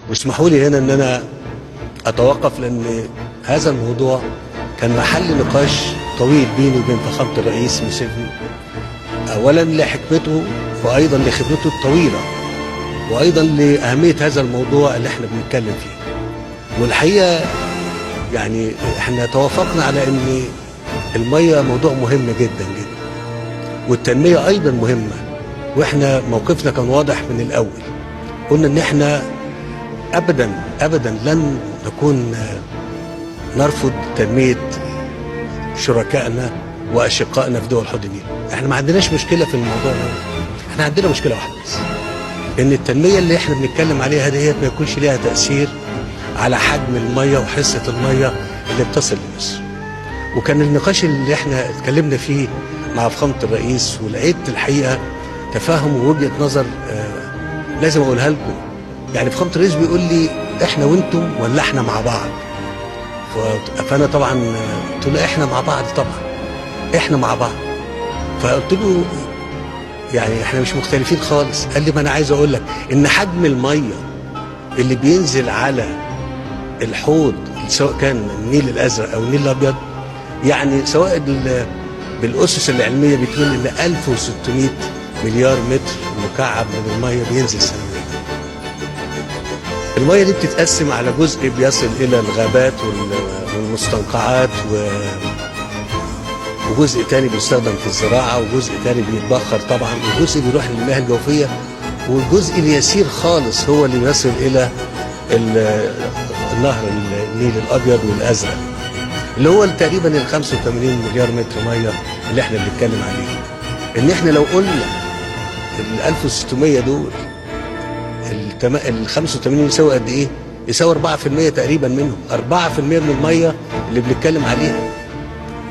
واسمحوا لي هنا ان انا اتوقف، لان هذا الموضوع كان محل نقاش طويل بيني وبين فخامة الرئيس موسيفني، اولا لحكمته وايضا لخبرته الطويلة وايضا لاهمية هذا الموضوع اللي احنا بنتكلم فيه. والحقيقة يعني احنا توافقنا على ان المية موضوع مهم جدا جدا، والتنمية ايضا مهمة، واحنا موقفنا كان واضح من الاول. قلنا ان احنا ابدا ابدا لن نكون نرفض تنمية شركائنا واشقائنا في دول حوض النيل. احنا ما عندناش مشكلة في الموضوع ده، احنا عندنا مشكلة واحدة بس، ان التنمية اللي احنا بنتكلم عليها ديت ما يكونش ليها تأثير على حجم المية وحصة المية اللي بتصل لمصر. وكان النقاش اللي احنا اتكلمنا فيه مع فخامة الرئيس، ولقيت الحقيقة تفاهم ووجهة نظر لازم اقولها لكم. يعني فخامة الرئيس بيقول لي احنا وانتم ولا احنا مع بعض؟ فانا طبعا قلت له احنا مع بعض، طبعا احنا مع بعض. فقلت له يعني احنا مش مختلفين خالص. قال لي ما انا عايز اقول لك ان حجم المية اللي بينزل على الحوض سواء كان النيل الازرق او النيل الابيض، يعني سواء بالاسس العلميه بتقول ان 1600 مليار متر مكعب من الميه بينزل سنويا. الميه دي بتتقسم على جزء بيصل الى الغابات والمستنقعات، وجزء تاني بيستخدم في الزراعه، وجزء تاني بيتبخر طبعا، وجزء بيروح للمياه الجوفيه، والجزء اليسير خالص هو اللي بيصل الى النهر النيل الابيض والازرق، اللي هو تقريبا ال 85 مليار متر ميه اللي احنا بنتكلم عليه. ان احنا لو قلنا ال 1600 دول ال 85 يساوي قد ايه؟ يساوي 4% تقريبا منهم، 4% من الميه اللي بنتكلم عليها.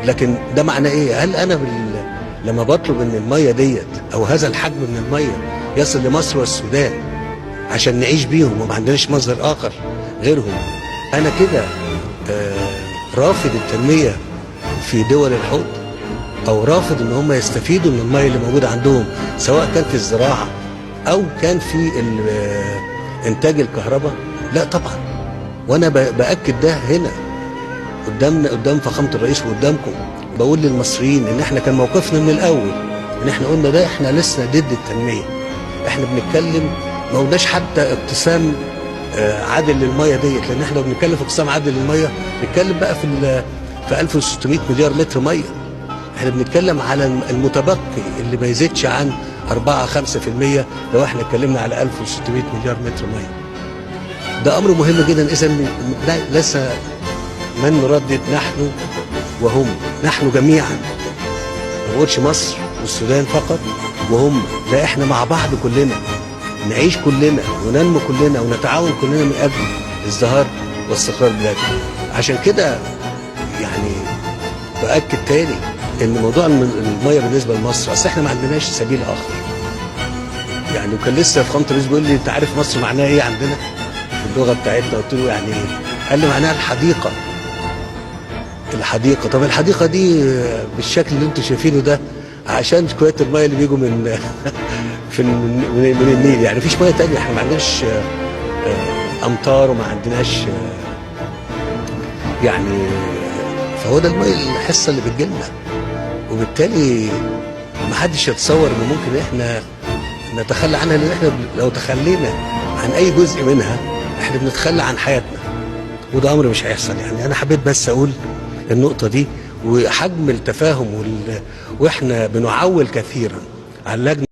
لكن ده معناه ايه؟ هل انا لما بطلب ان الميه ديت او هذا الحجم من الميه يصل لمصر والسودان عشان نعيش بيهم وما عندناش مصدر اخر غيرهم، انا كده رافض التنميه في دول الحوض، او رافض ان هم يستفيدوا من الميه اللي موجوده عندهم، سواء كان في الزراعه او كان في انتاج الكهرباء؟ لا طبعا. وانا باكد ده هنا قدام فخامه الرئيس وقدامكم، بقول للمصريين ان احنا كان موقفنا من الاول ان احنا قلنا ده احنا لسنا ضد التنميه. احنا بنتكلم ما قلناش حتى اقتسام عادل للميه ديت، لان احنا بنتكلم في اقتسام عادل للميه بنتكلم بقى في 1600 مليار متر ميه. احنا بنتكلم على المتبقي اللي ما يزيدش عن 4-5% لو احنا اتكلمنا على 1600 مليار متر ميه. ده امر مهم جدا. اذا ليس من نردد، نحن وهم، نحن جميعا، ما بقولش مصر والسودان فقط وهم، لا احنا مع بعض كلنا، نعيش كلنا وننمو كلنا ونتعاون كلنا من اجل ازدهار واستقرار بلادنا. عشان كده يعني باكد تاني ان موضوع الميه بالنسبه لمصر، اصل احنا ما عندناش سبيل اخر. يعني وكان لسه فخامه الرئيس بيقول لي انت عارف مصر معناها ايه عندنا في اللغه بتاعتنا؟ قلت له يعني ايه؟ قال لي معناها الحديقه. الحديقه، طب الحديقه دي بالشكل اللي انتم شايفينه ده عشان شويه الميه اللي بيجوا من من النيل، يعني مفيش ميه تانية. احنا ما عندناش امطار وما عندناش يعني، فهو ده الميه الحصه اللي بتجيلنا. وبالتالي ما حدش يتصور ان ممكن احنا نتخلى عنها، لان احنا لو تخلينا عن اي جزء منها احنا بنتخلى عن حياتنا، وده امر مش هيحصل. يعني انا حبيت بس اقول النقطه دي، وحجم التفاهم واحنا بنعول كثيرا على اللجنه